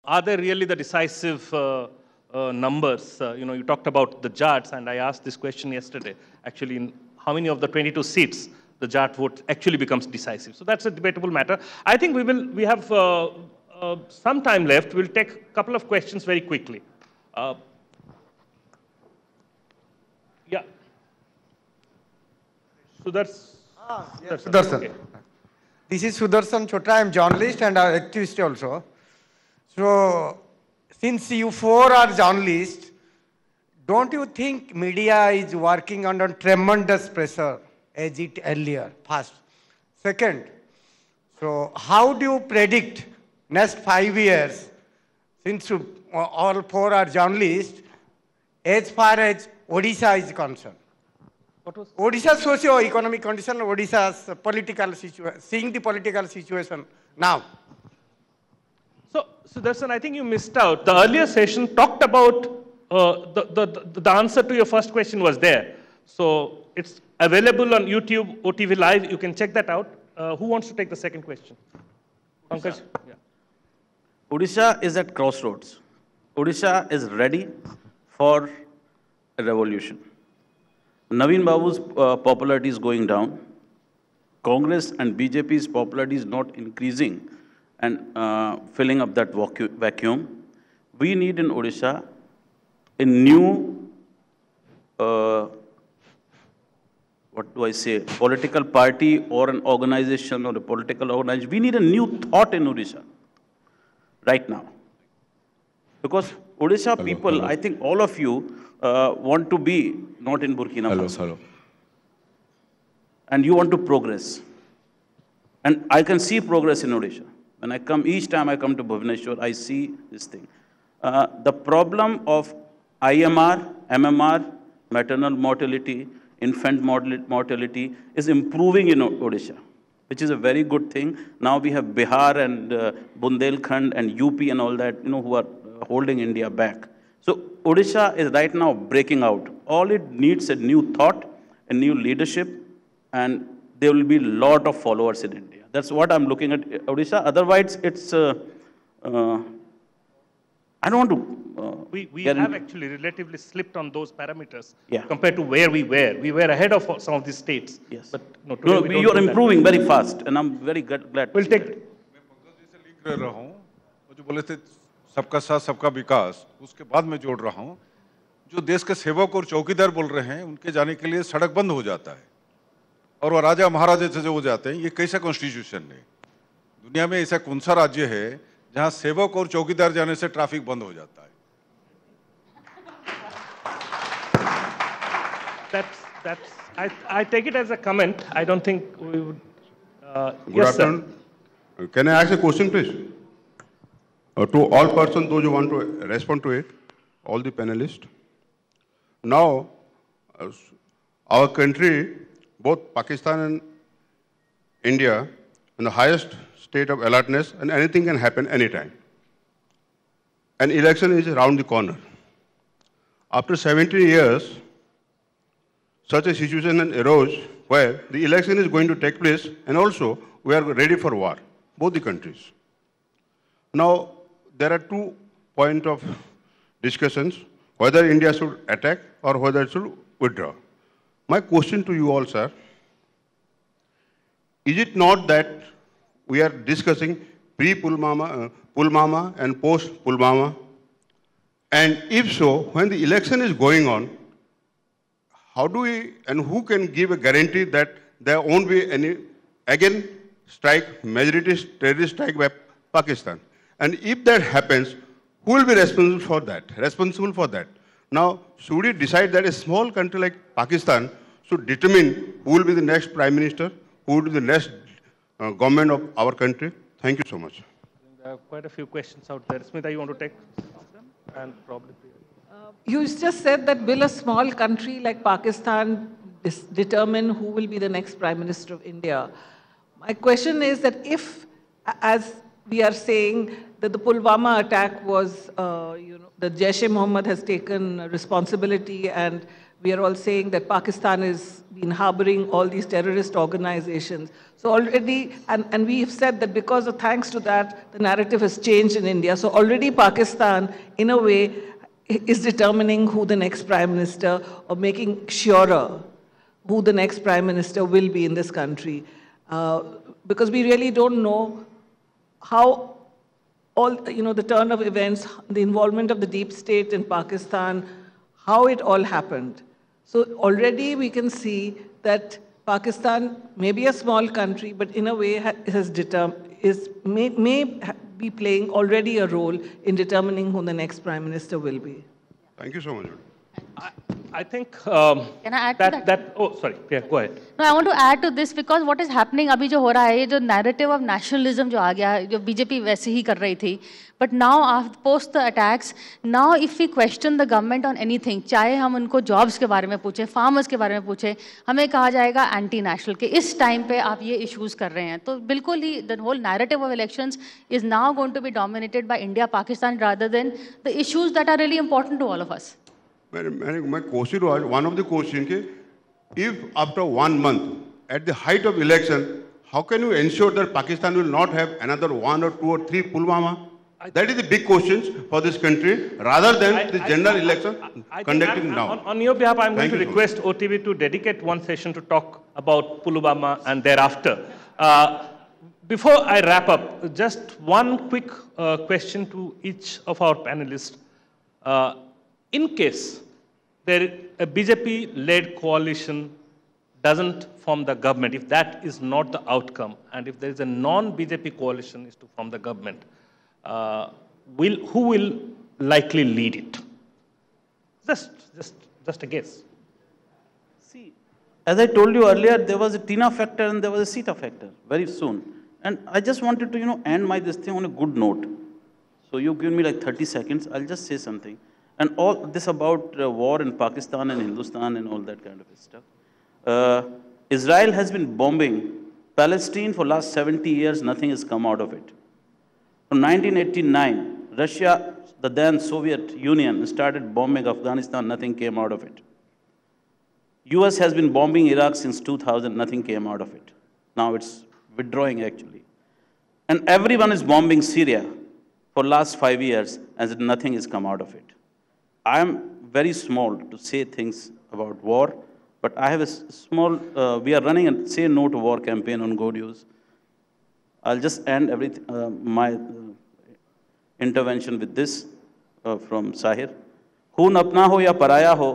are they really the decisive numbers? You talked about the Jats, and I asked this question yesterday. Actually, in how many of the 22 seats the Jat vote actually becomes decisive? So that's a debatable matter. I think we have some time left. We'll take a couple of questions very quickly. Yeah. Sudarshan. Okay. This is Sudarshan Chota. I am journalist and activist also. So, since you four are journalists, don't you think media is working under tremendous pressure as it earlier? First. Second, so how do you predict next 5 years, since all four are journalists, as far as Odisha is concerned? Odisha's socio-economic condition, Odisha's political situation, seeing the political situation now. So Sudarshan, I think you missed out. The earlier session talked about, the answer to your first question was there. So it's available on YouTube, OTV Live. You can check that out. Who wants to take the second question? Pankaj? Yeah. Odisha is at crossroads. Odisha is ready for a revolution. Naveen Babu's popularity is going down. Congress and BJP's popularity is not increasing and filling up that vacuum. We need in Odisha a new, political party or an organization or a political organization. We need a new thought in Odisha right now. Because Odisha people, I think all of you want to be not in Burkina Faso. And you want to progress. And I can see progress in Odisha. When I come, each time I come to Bhubaneswar, I see this thing. The problem of IMR, MMR, maternal mortality, infant mortality is improving in Odisha, which is a very good thing. Now we have Bihar and Bundelkhand and UP and all that, who are holding India back. So Odisha is right now breaking out. All it needs a new thought, a new leadership, and there will be a lot of followers in India. That's what I'm looking at Odisha. Otherwise, it's, I don't want to we have actually relatively slipped on those parameters compared to where we were. We were ahead of some of the states. Yes. But you are improving very fast, and I'm very glad. We'll take it. सबका साथ सबका विकास, उसके बाद मैं जोड़ रहा हूं, जो देश के सेवक और चौकीदार बोल रहे हैं, उनके जाने के लिए सड़क बंद हो जाता है और वो राजा महाराजा से जो हो जाते हैं, ये कैसा कॉन्स्टिट्यूशन है? दुनिया में ऐसा कौन सा राज्य है जहां सेवक और चौकीदार जाने से ट्रैफिक बंद हो जाता है? I take it as a comment. I don't think we would. Good afternoon. Can I ask a question, please? To all persons, those who want to respond to it, all the panelists. Now, our country, both Pakistan and India, in the highest state of alertness, and anything can happen anytime. An election is around the corner. After 17 years, such a situation arose where the election is going to take place, and also we are ready for war, both the countries. Now, there are 2 points of discussions, whether India should attack or whether it should withdraw. My question to you all, sir, is it not that we are discussing pre-Pulwama and post-Pulwama? And if so, when the election is going on, how do we and who can give a guarantee that there won't be any, again, majority terrorist strike by Pakistan? And if that happens, who will be responsible for that? Now, should we decide that a small country like Pakistan should determine who will be the next Prime Minister, who will be the next government of our country? Thank you so much. There are quite a few questions out there. Smita, you want to take them? And probably. You just said that will a small country like Pakistan determine who will be the next Prime Minister of India? My question is that if, as we are saying, that the Pulwama attack was, the Jaish-e-Mohammed has taken responsibility and we are all saying that Pakistan has been harboring all these terrorist organizations. So already, and we have said that because of thanks to that, the narrative has changed in India. So already Pakistan, in a way, is determining who the next prime minister, or making surer who the next prime minister will be in this country. Because we really don't know how all, the turn of events, the involvement of the deep state in Pakistan, how it all happened. So already we can see that Pakistan may be a small country, but in a way may be playing already a role in determining who the next prime minister will be. Thank you so much. I think Can I add to that? Oh, sorry. Yeah, go ahead. No, I want to add to this because what is happening अभी जो हो रहा है, ये जो narrative of nationalism जो आ गया है, जो BJP वैसे ही कर रही थी, but now post the attacks, now if we question the government on anything, चाहे हम उनको jobs के बारे में पूछें, farmers के बारे में पूछें, हमें कहा जाएगा anti-national के इस time पे आप ये issues कर रहे हैं, तो बिल्कुल ही the whole narrative of elections is now going to be dominated by India, Pakistan rather than the issues that are really important to all of us. My question was, one of the questions, if after 1 month, at the height of election, how can you ensure that Pakistan will not have another 1 or 2 or 3 Pulwama? That is the big question for this country, rather than the general election conducting now. On your behalf, I'm going to request OTV to dedicate one session to talk about Pulwama and thereafter. Before I wrap up, just one quick question to each of our panelists. In case a BJP-led coalition doesn't form the government, if that is not the outcome, and if there is a non-BJP coalition is to form the government, who will likely lead it? Just a guess. See, as I told you earlier, there was a Tina factor and there was a Sita factor very soon. And I just wanted to, end this thing on a good note. So you give me like 30 seconds, I'll just say something. And all this about war in Pakistan and Hindustan and all that kind of stuff. Israel has been bombing Palestine for last 70 years, nothing has come out of it. From 1989, Russia, the then Soviet Union, started bombing Afghanistan, nothing came out of it. US has been bombing Iraq since 2000, nothing came out of it. Now it's withdrawing actually. And everyone is bombing Syria for last 5 years, as nothing has come out of it. I am very small to say things about war, but I have a small, we are running a Say No to War campaign on Go News. I'll just end my intervention with this from Sahir. खून अपना हो या पराया हो,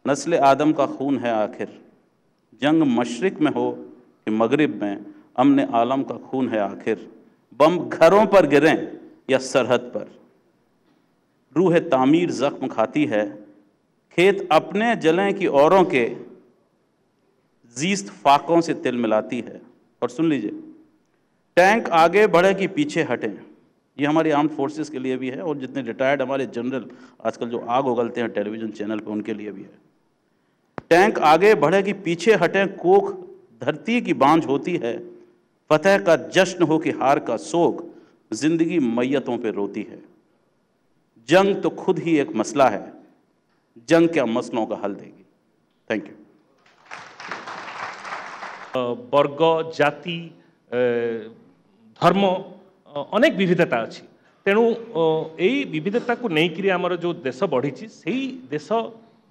नस्ल आदम का खून है आखिर. जंग मशरिक में हो कि मगरिब में, अमन आलम का खून है आखिर. बम घरों पर गिरें या सरहद पर, रूह तामीर जख्म खाती है. खेत अपने जलें कि औरों के, जीस्त फाकों से तिल मिलाती है. और सुन लीजिए, टैंक आगे बढ़े कि पीछे हटें. ये हमारी आर्म्ड फोर्सेस के लिए भी है, और जितने रिटायर्ड हमारे जनरल आजकल जो आग उगलते हैं टेलीविजन चैनल पे, उनके लिए भी है. टैंक आगे बढ़े कि पीछे हटें, कोख धरती की बांझ होती है. फतह का जश्न हो कि हार का सोग, जिंदगी मैयतों पे रोती है. जंग तो खुद ही एक मसला है, जंग क्या मसलों का हल देगी. Thank you. ବର୍ଗ ଜାତି ଧର୍ମ ଅନେକ ବିବିଧତା ଅଛି, ତେଣୁ ଏଇ ବିବିଧତାକୁ ନେଇକିରି ଆମର ଯେଉଁ ଦେଶ ବଢ଼ିଛି, ସେଇ ଦେଶ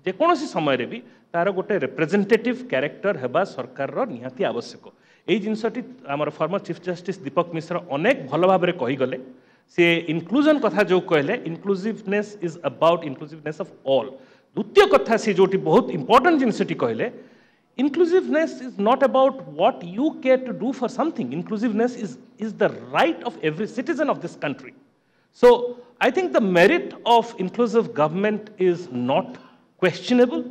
ଯେକୌଣସି ସମୟରେ ବି ତାର ଗୋଟେ ରିପ୍ରେଜେଣ୍ଟେଟିଭ୍ କ୍ୟାରେକ୍ଟର ହେବା ସରକାରର ନିହାତି ଆବଶ୍ୟକ. ଏଇ ଜିନିଷଟି ଆମର ଫର୍ମର ଚିଫ୍ ଜଷ୍ଟିସ୍ ଦୀପକ ମିଶ୍ର ଅନେକ ଭଲ ଭାବରେ କହିଗଲେ. ସେ ଇନକ୍ଲୁଜନ୍ କଥା ଯେଉଁ କହିଲେ, ଇନକ୍ଲୁସିଭନେସ୍ ଇଜ୍ ଆବାଉଟ୍ ଇନକ୍ଲୁସିଭନେସ୍ ଅଫ୍ ଅଲ୍. ଦ୍ୱିତୀୟ କଥା ସେ ଯେଉଁଠି ବହୁତ ଇମ୍ପୋର୍ଟାଣ୍ଟ ଜିନିଷଟି କହିଲେ, inclusiveness is not about what you care to do for something. Inclusiveness is the right of every citizen of this country. So I think the merit of inclusive government is not questionable.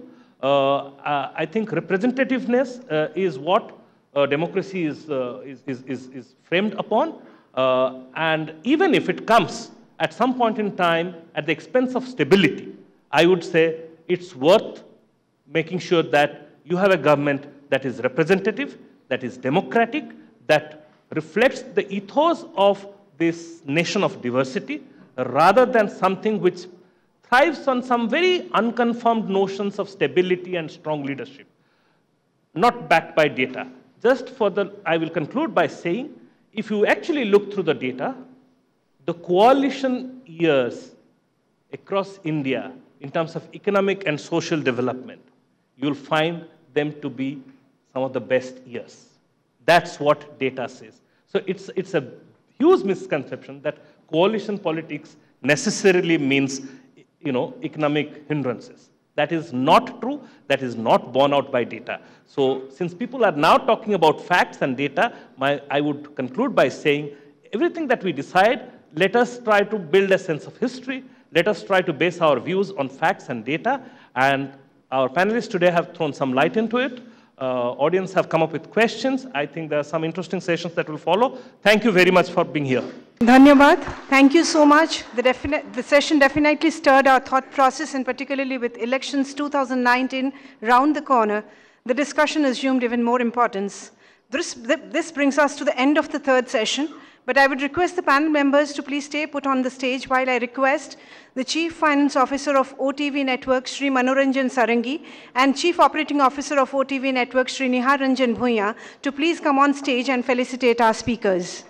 I think representativeness is what democracy is framed upon. And even if it comes at some point in time at the expense of stability, I would say it's worth making sure that you have a government that is representative, that is democratic, that reflects the ethos of this nation of diversity, rather than something which thrives on some very unconfirmed notions of stability and strong leadership, not backed by data. I will conclude by saying, if you actually look through the data, the coalition years across India in terms of economic and social development, you'll find them to be some of the best years. That's what data says. So it's a huge misconception that coalition politics necessarily means, economic hindrances. That is not true. That is not borne out by data. So since people are now talking about facts and data, I would conclude by saying everything that we decide, let us try to build a sense of history. Let us try to base our views on facts and data. And our panelists today have thrown some light into it. Audience have come up with questions. I think there are some interesting sessions that will follow. Thank you very much for being here. Dhanyabad. Thank you so much. The session definitely stirred our thought process, and particularly with elections 2019 round the corner, the discussion assumed even more importance. This brings us to the end of the third session, but I would request the panel members to please stay put on the stage while I request the Chief Finance Officer of OTV Network, Sri Manoranjan Sarangi, and Chief Operating Officer of OTV Network, Sri Nihar Ranjan Bhuiya, to please come on stage and felicitate our speakers.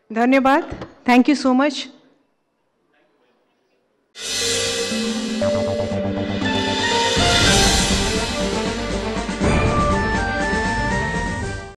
Dhanyabad. Thank you so much.